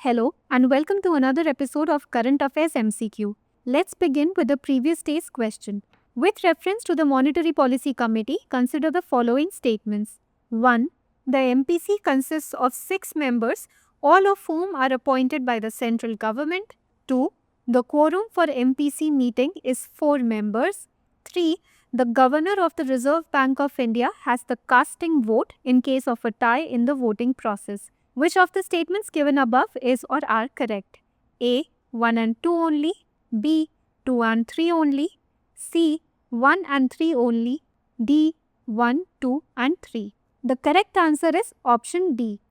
Hello and welcome to another episode of Current Affairs MCQ. Let's begin with the previous day's question. With reference to the Monetary Policy Committee, consider the following statements. 1. The MPC consists of 6 members, all of whom are appointed by the central government. 2. The quorum for MPC meeting is 4 members. 3. The Governor of the Reserve Bank of India has the casting vote in case of a tie in the voting process. Which of the statements given above is or are correct? A. 1 and 2 only. B. 2 and 3 only. C. 1 and 3 only. D. 1, 2 and 3. The correct answer is option D.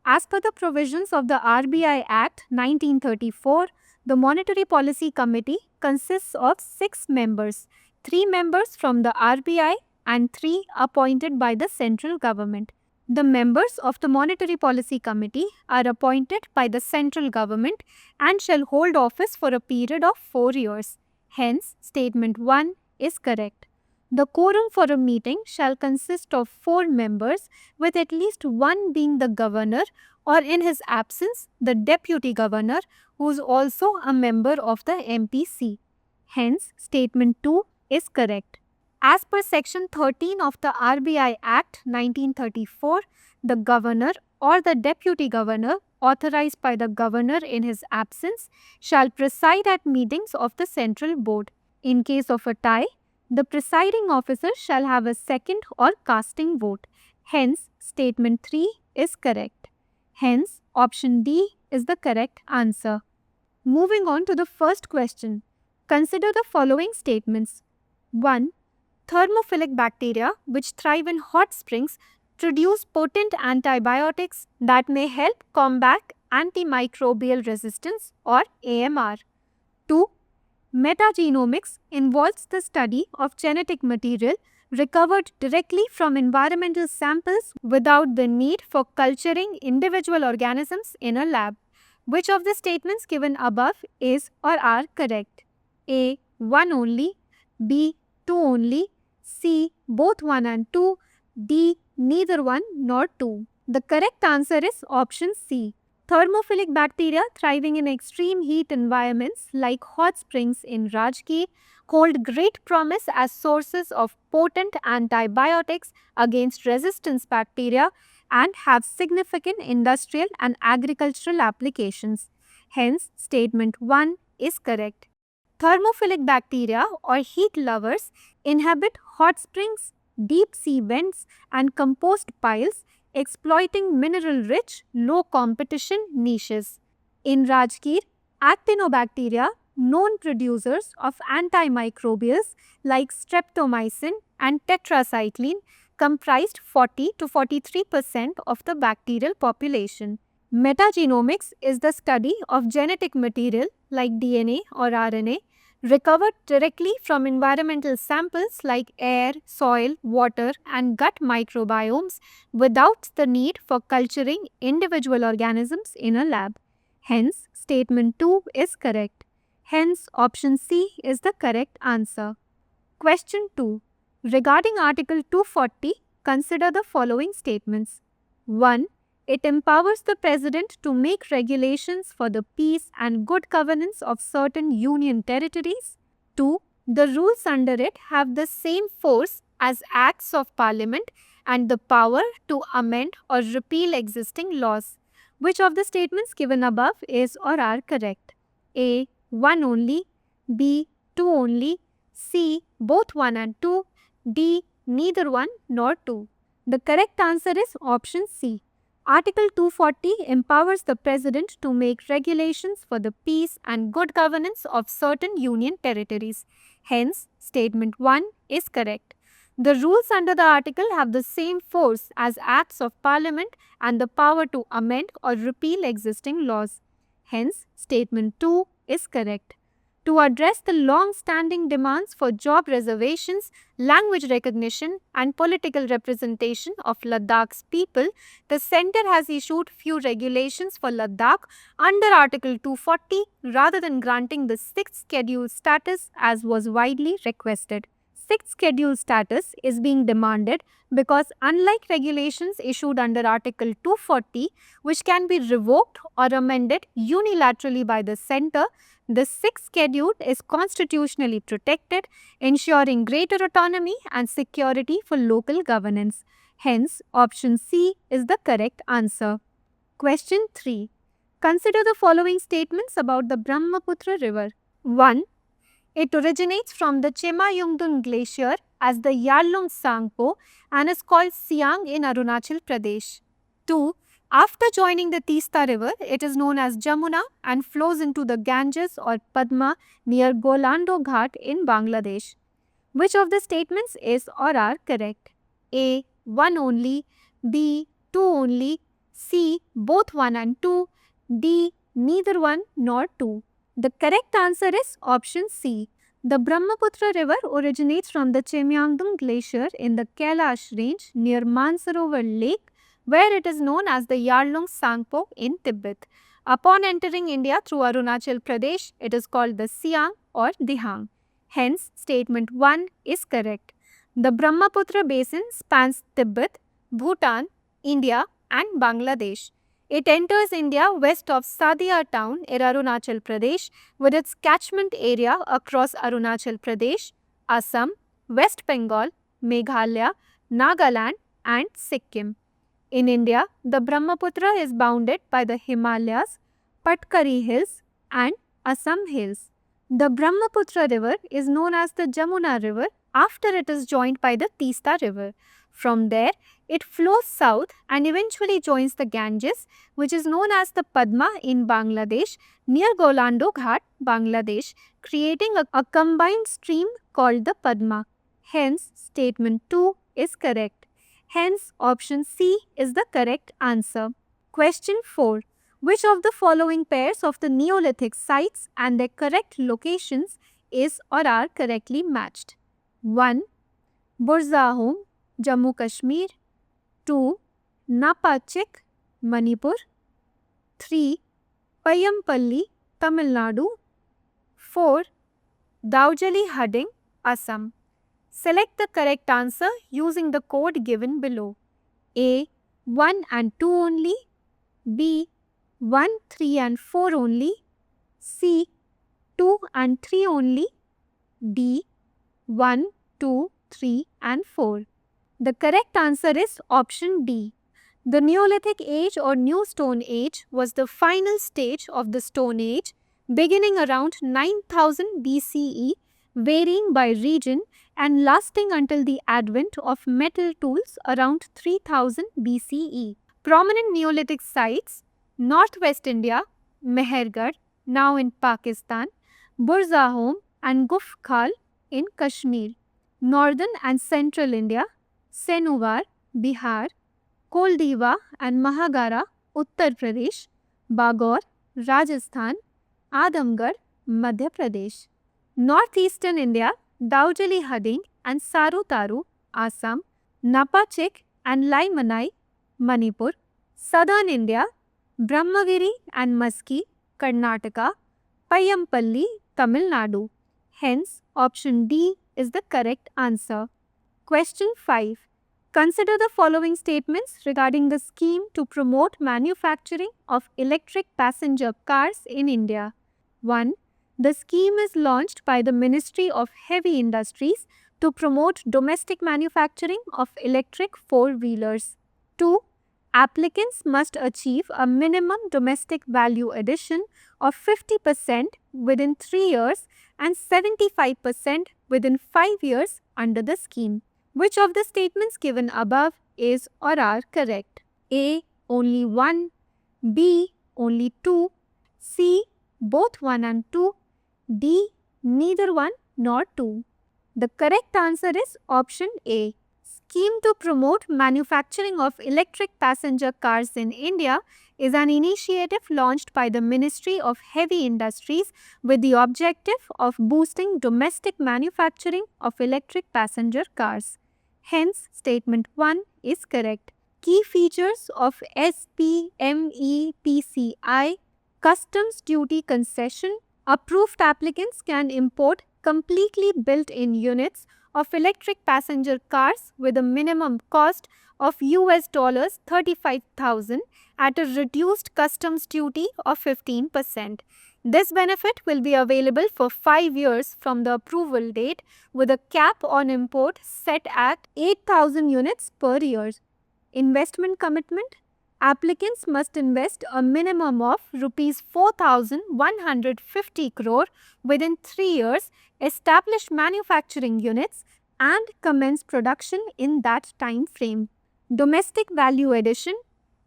As per the provisions of the RBI Act 1934, the Monetary Policy Committee consists of 6 members, 3 members from the RBI and 3 appointed by the central government. The members of the Monetary Policy Committee are appointed by the central government and shall hold office for a period of 4 years. Hence, statement 1 is correct. The quorum for a meeting shall consist of 4 members, with at least one being the governor, or in his absence, the deputy governor, who is also a member of the MPC. Hence, statement 2 is correct. As per section 13 of the RBI Act 1934, the governor or the deputy governor authorized by the governor in his absence shall preside at meetings of the central board. In case of a tie, the presiding officer shall have a second or casting vote. Hence, statement 3 is correct. Hence, option D is the correct answer. Moving on to the first question. Consider the following statements. 1. Thermophilic bacteria which thrive in hot springs produce potent antibiotics that may help combat antimicrobial resistance or AMR. 2. Metagenomics involves the study of genetic material recovered directly from environmental samples without the need for culturing individual organisms in a lab. Which of the statements given above is or are correct? A. 1 only. B. 2 only. C. Both 1 and 2. D. Neither 1 nor 2. The correct answer is option C. Thermophilic bacteria thriving in extreme heat environments like hot springs in Rajgir hold great promise as sources of potent antibiotics against resistance bacteria and have significant industrial and agricultural applications. Hence, statement 1 is correct. Thermophilic bacteria or heat lovers inhabit hot springs, deep sea vents and compost piles, exploiting mineral-rich, low-competition niches. In Rajgir, actinobacteria, known producers of antimicrobials like streptomycin and tetracycline, comprised 40 to 43% of the bacterial population. Metagenomics is the study of genetic material like DNA or RNA recovered directly from environmental samples like air, soil, water and gut microbiomes without the need for culturing individual organisms in a lab. Hence, statement 2 is correct. Hence, option C is the correct answer. Question 2. Regarding Article 240, consider the following statements. 1. It empowers the President to make regulations for the peace and good governance of certain union territories. 2. The rules under it have the same force as Acts of Parliament and the power to amend or repeal existing laws. Which of the statements given above is or are correct? A. 1 only. B. 2 only. C. Both 1 and 2. D. Neither 1 nor 2. The correct answer is option C. Article 240 empowers the President to make regulations for the peace and good governance of certain union territories. Hence, statement 1 is correct. The rules under the article have the same force as Acts of Parliament and the power to amend or repeal existing laws. Hence, statement 2 is correct. To address the long-standing demands for job reservations, language recognition, and political representation of Ladakh's people, the center has issued few regulations for Ladakh under Article 240 rather than granting the 6th schedule status as was widely requested. 6th schedule status is being demanded because unlike regulations issued under Article 240, which can be revoked or amended unilaterally by the center, the 6th schedule is constitutionally protected, ensuring greater autonomy and security for local governance. Hence, option C is the correct answer. Question 3. Consider the following statements about the Brahmaputra River. 1. It originates from the Chemayungdung Glacier as the Yarlung Sangpo and is called Siang in Arunachal Pradesh. 2. After joining the Teesta River, it is known as Jamuna and flows into the Ganges or Padma near Golando Ghat in Bangladesh. Which of the statements is or are correct? A. 1 only. B. 2 only. C. Both 1 and 2. D. Neither 1 nor 2. The correct answer is option C. The Brahmaputra River originates from the Chemayungdung Glacier in the Kailash range near Mansarovar Lake, where it is known as the Yarlung Sangpo in Tibet. Upon entering India through Arunachal Pradesh, it is called the Siang or Dihang. Hence, statement 1 is correct. The Brahmaputra basin spans Tibet, Bhutan, India and Bangladesh. It enters India west of Sadia town in Arunachal Pradesh with its catchment area across Arunachal Pradesh, Assam, West Bengal, Meghalaya, Nagaland and Sikkim. In India, the Brahmaputra is bounded by the Himalayas, Patkari Hills and Assam Hills. The Brahmaputra River is known as the Jamuna River after it is joined by the Teesta River. From there, it flows south and eventually joins the Ganges, which is known as the Padma in Bangladesh, near Golando Ghat, Bangladesh, creating a combined stream called the Padma. Hence, statement 2 is correct. Hence, option C is the correct answer. Question 4. Which of the following pairs of the Neolithic sites and their correct locations is or are correctly matched? 1. Burzahom, Jammu Kashmir. 2. Napachik, Manipur. 3. Payampalli, Tamil Nadu. 4. Daujali Hudding, Assam. Select the correct answer using the code given below. A. 1 and 2 only. B. 1, 3 and 4 only. C. 2 and 3 only. D. 1, 2, 3 and 4. The correct answer is option D. The Neolithic Age or New Stone Age was the final stage of the Stone Age, beginning around 9000 BCE, varying by region and lasting until the advent of metal tools around 3000 BCE. Prominent Neolithic sites: Northwest India, Mehergarh, now in Pakistan, Burzahom and Gufkhal in Kashmir. Northern and Central India, Senuwar, Bihar, Koldiwa and Mahagara, Uttar Pradesh, Bagor, Rajasthan, Adamgarh, Madhya Pradesh. Northeastern India, Daujali Hudding and Sarutaru, Assam, Napachik and Laimanai, Manipur. Southern India, Brahmagiri and Maski, Karnataka, Payampalli, Tamil Nadu. Hence, option D is the correct answer. Question 5. Consider the following statements regarding the scheme to promote manufacturing of electric passenger cars in India. 1. The scheme is launched by the Ministry of Heavy Industries to promote domestic manufacturing of electric four-wheelers. 2. Applicants must achieve a minimum domestic value addition of 50% within 3 years and 75% within 5 years under the scheme. Which of the statements given above is or are correct? A. Only 1. B. Only 2. C. Both 1 and 2. D. Neither 1 nor 2. The correct answer is option A. Scheme to promote manufacturing of electric passenger cars in India is an initiative launched by the Ministry of Heavy Industries with the objective of boosting domestic manufacturing of electric passenger cars. Hence, statement 1 is correct. Key features of SPMEPCI Customs Duty Concession. Approved applicants can import completely built-in units of electric passenger cars with a minimum cost of US dollars 35,000 at a reduced customs duty of 15%. This benefit will be available for 5 years from the approval date with a cap on import set at 8,000 units per year. Investment commitment. Applicants must invest a minimum of Rs 4,150 crore within 3 years, establish manufacturing units and commence production in that time frame. Domestic value addition.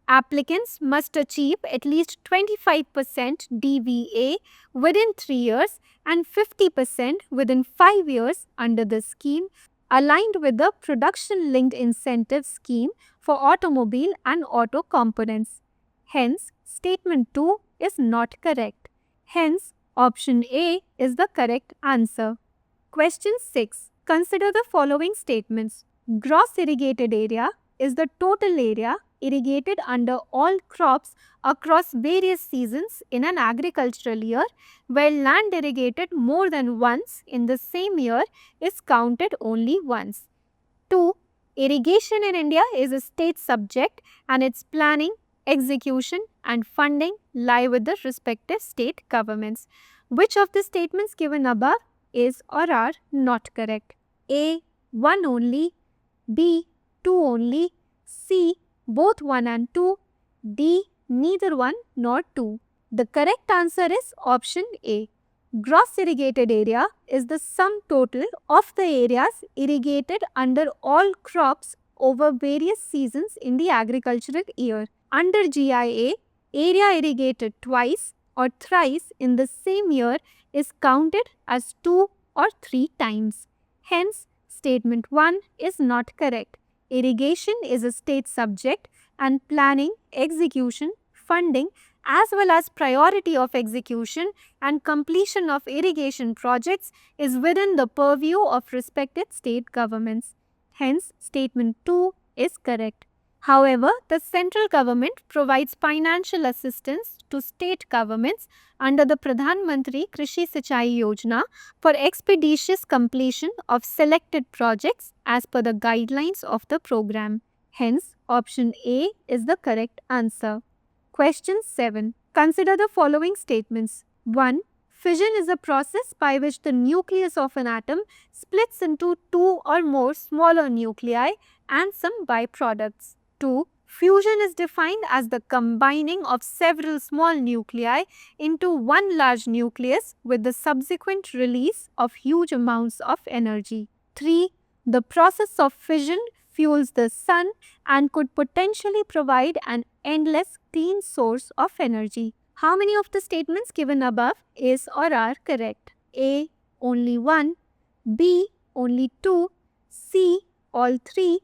Applicants must achieve at least 25% DVA within 3 years and 50% within 5 years under the scheme, aligned with the production-linked incentive scheme for automobile and auto components. Hence, statement 2 is not correct. Hence, option A is the correct answer. Question 6. Consider the following statements. Gross irrigated area is the total area irrigated under all crops across various seasons in an agricultural year, where land irrigated more than once in the same year is counted only once. 2. Irrigation in India is a state subject and its planning, execution and funding lie with the respective state governments. Which of the statements given above is or are not correct? A. 1 only. B. 2 only. C. Both 1 and 2. D. Neither 1 nor 2. The correct answer is option A. Gross irrigated area is the sum total of the areas irrigated under all crops over various seasons in the agricultural year. Under GIA, area irrigated twice or thrice in the same year is counted as 2 or 3 times. Hence, statement 1 is not correct. Irrigation is a state subject and planning, execution, funding as well as priority of execution and completion of irrigation projects is within the purview of respected state governments. Hence, statement 2 is correct. However, the central government provides financial assistance to state governments under the Pradhan Mantri Krishi Sinchai Yojana for expeditious completion of selected projects as per the guidelines of the program. Hence, option A is the correct answer. Question 7. Consider the following statements. 1. Fission is a process by which the nucleus of an atom splits into 2 or more smaller nuclei and some byproducts. 2. Fusion is defined as the combining of several small nuclei into one large nucleus with the subsequent release of huge amounts of energy. 3. The process of fission fuels the sun and could potentially provide an endless clean source of energy. How many of the statements given above is or are correct? A. Only 1. B. Only 2. C. All 3.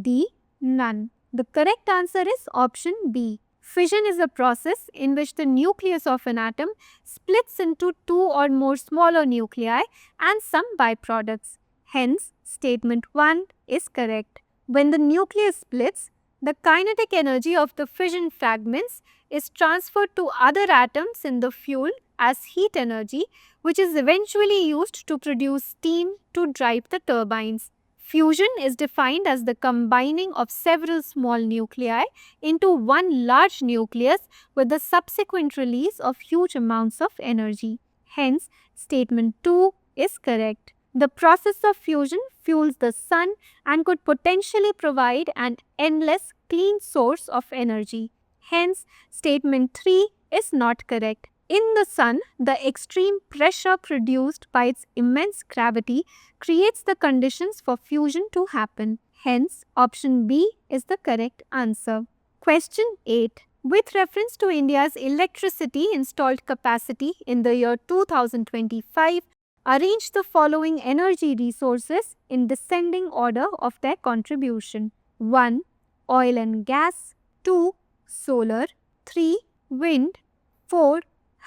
D. None. The correct answer is option B. Fission is a process in which the nucleus of an atom splits into 2 or more smaller nuclei and some byproducts. Hence, statement 1 is correct. When the nucleus splits, the kinetic energy of the fission fragments is transferred to other atoms in the fuel as heat energy, which is eventually used to produce steam to drive the turbines. Fusion is defined as the combining of several small nuclei into one large nucleus with the subsequent release of huge amounts of energy. Hence, statement 2 is correct. The process of fusion fuels the sun and could potentially provide an endless clean source of energy. Hence, statement 3 is not correct. In the sun, the extreme pressure produced by its immense gravity creates the conditions for fusion to happen. Hence, option B is the correct answer. Question 8. With reference to India's electricity installed capacity in the year 2025, arrange the following energy resources in descending order of their contribution. 1. Oil and gas. 2. Solar. 3. Wind, 4.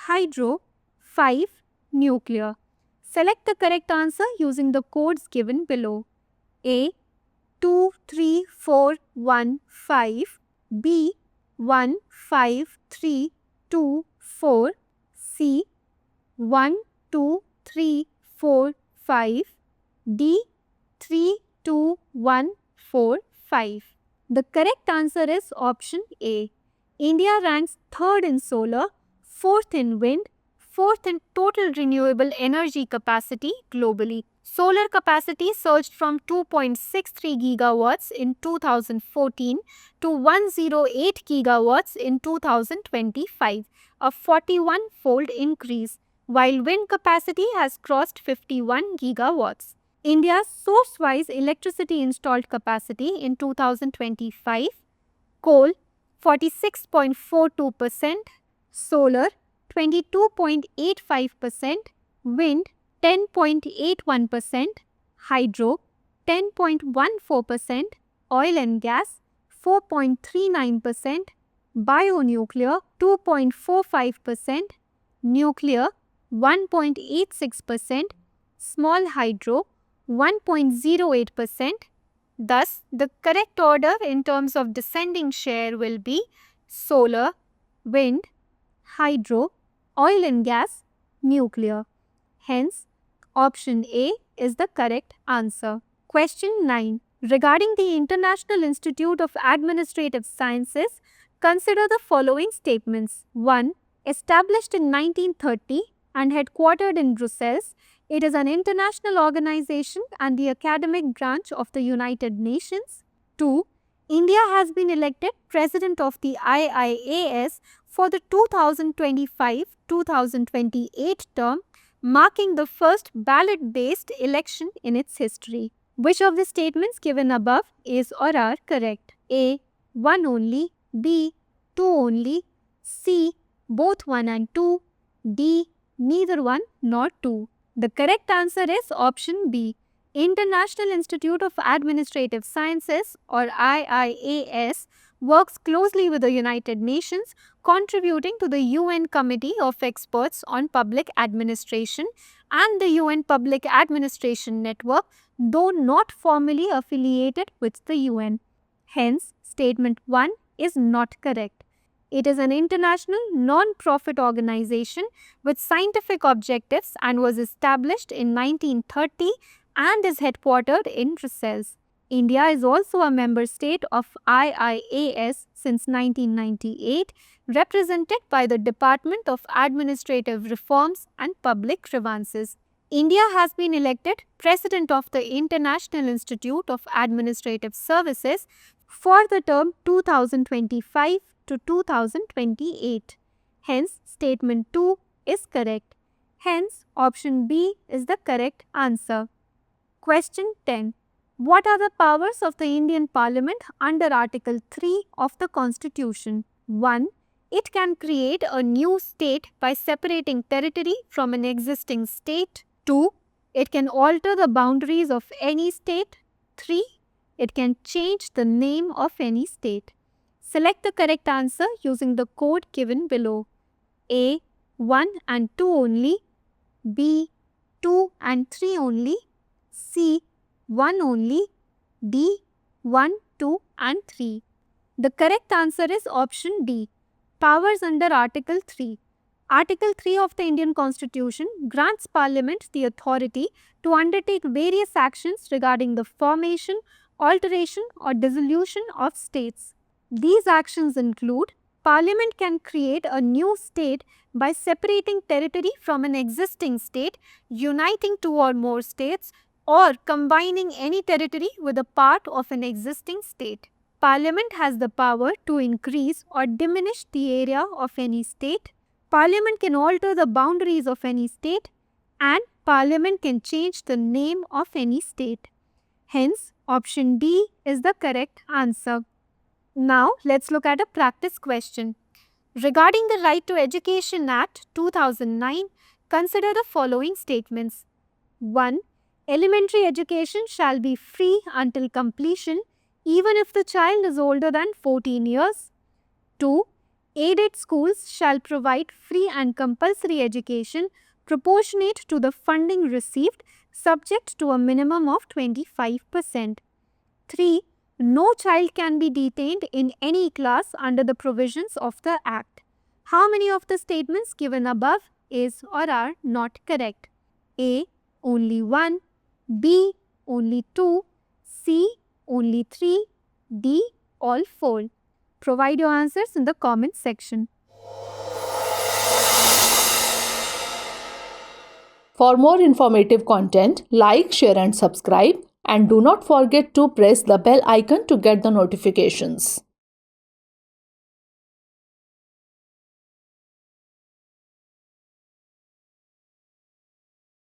Hydro, 5. Nuclear. Select the correct answer using the codes given below. A. 2, 3, 4, 1, 5. B. 1, 5, 3, 2, 4. C. 1, 2, 3, 4, 5. D. 3, 2, 1, 4, 5. The correct answer is option A. India ranks 3rd in solar, 4th in wind, 4th in total renewable energy capacity globally. Solar capacity surged from 2.63 gigawatts in 2014 to 108 gigawatts in 2025, a 41-fold increase, while wind capacity has crossed 51 gigawatts. India's source-wise electricity installed capacity in 2025: coal 46.42%, solar 22.85%, wind 10.81%, hydro 10.14%, oil and gas 4.39%, bionuclear 2.45%, nuclear 1.86%, small hydro 1.08%. Thus, the correct order in terms of descending share will be solar, wind, hydro, oil and gas, nuclear. Hence, option A is the correct answer. Question 9. Regarding the International Institute of Administrative Sciences, consider the following statements. 1. Established in 1930 and headquartered in Brussels, it is an international organization and the academic branch of the United Nations. 2. India has been elected President of the IIAS for the 2025-2028 term, marking the first ballot-based election in its history. Which of the statements given above is or are correct? A. 1 only. B. 2 only. C. Both 1 and 2. D. Neither 1 nor 2. The correct answer is option B. International Institute of Administrative Sciences, or IIAS, works closely with the United Nations, contributing to the UN Committee of Experts on Public Administration and the UN Public Administration Network, though not formally affiliated with the UN. Hence, statement 1 is not correct. It is an international non-profit organization with scientific objectives and was established in 1930 and is headquartered in Brussels. India is also a member state of IIAS since 1998, represented by the Department of Administrative Reforms and Public Grievances. India has been elected President of the International Institute of Administrative Services for the term 2025 to 2028. Hence, statement 2 is correct. Hence, option B is the correct answer. Question 10. What are the powers of the Indian Parliament under Article 3 of the Constitution? 1. It can create a new state by separating territory from an existing state. 2. It can alter the boundaries of any state. 3. It can change the name of any state. Select the correct answer using the code given below. A. 1 and 2 only. B. 2 and 3 only. C. 1 only. D. 1, 2 and 3. The correct answer is option D. Powers under Article 3. Article 3 of the Indian Constitution grants Parliament the authority to undertake various actions regarding the formation, alteration or dissolution of states. These actions include: Parliament can create a new state by separating territory from an existing state, uniting 2 or more states, or combining any territory with a part of an existing state. Parliament has the power to increase or diminish the area of any state. Parliament can alter the boundaries of any state, and Parliament can change the name of any state. Hence, option D is the correct answer. Now, let's look at a practice question. Regarding the Right to Education Act 2009, consider the following statements. 1. Elementary education shall be free until completion, even if the child is older than 14 years. 2. Aided schools shall provide free and compulsory education proportionate to the funding received, subject to a minimum of 25%. 3. No child can be detained in any class under the provisions of the Act. How many of the statements given above is or are not correct? A. Only 1. B. Only 2. C. Only 3. D. All 4. Provide your answers in the comment section. For more informative content, like, share and subscribe, and do not forget to press the bell icon to get the notifications.